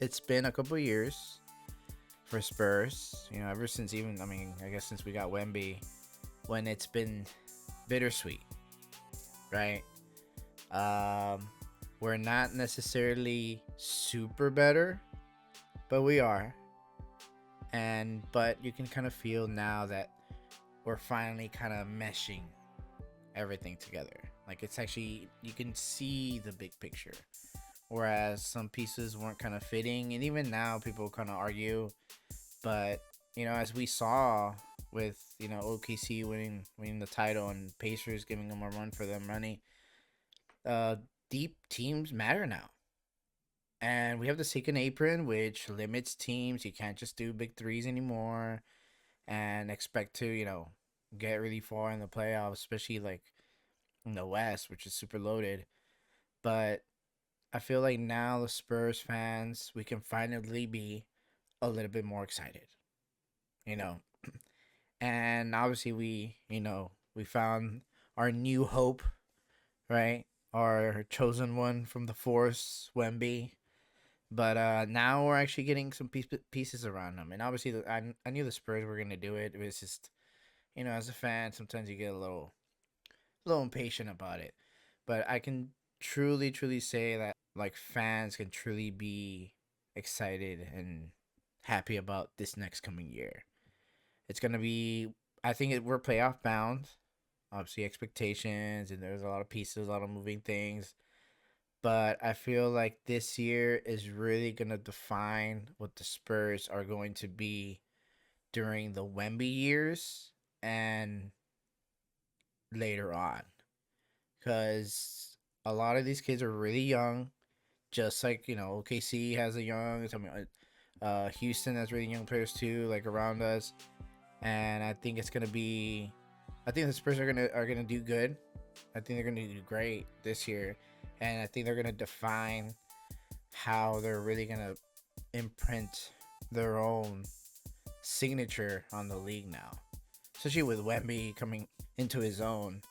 it's been a couple years for Spurs. Ever since I guess since we got Wemby, when it's been bittersweet, right? Um, we're not necessarily super better, but we are. But you can kind of feel now that we're finally kind of meshing everything together. Like it's actually you can see the big picture. Whereas some pieces weren't kind of fitting, and even now people kind of argue. But as we saw with OKC winning the title and Pacers giving them a run for their money, uh, deep teams matter now. And we have the second apron, which limits teams. You can't just do big threes anymore and expect to, get really far in the playoffs, especially like in the West, which is super loaded. But I feel like now the Spurs fans, we can finally be a little bit more excited, you know. And obviously we found our new hope, right? Our chosen one from the Force, Wemby. But now we're actually getting some pieces around them. And obviously, I knew the Spurs were going to do it. It was just, as a fan, sometimes you get a little impatient about it. But I can truly, truly say that like fans can truly be excited and happy about this next coming year. It's gonna be, I think we're playoff bound. Obviously, expectations and there's a lot of pieces, a lot of moving things. But I feel like this year is really gonna define what the Spurs are going to be during the Wemby years and later on, because a lot of these kids are really young, just like OKC has a young. I mean, Houston has really young players too, like around us, and I think it's gonna be. I think the Spurs are gonna do good. I think they're gonna do great this year, and I think they're gonna define how they're really gonna imprint their own signature on the league now, especially with Wemby coming into his own.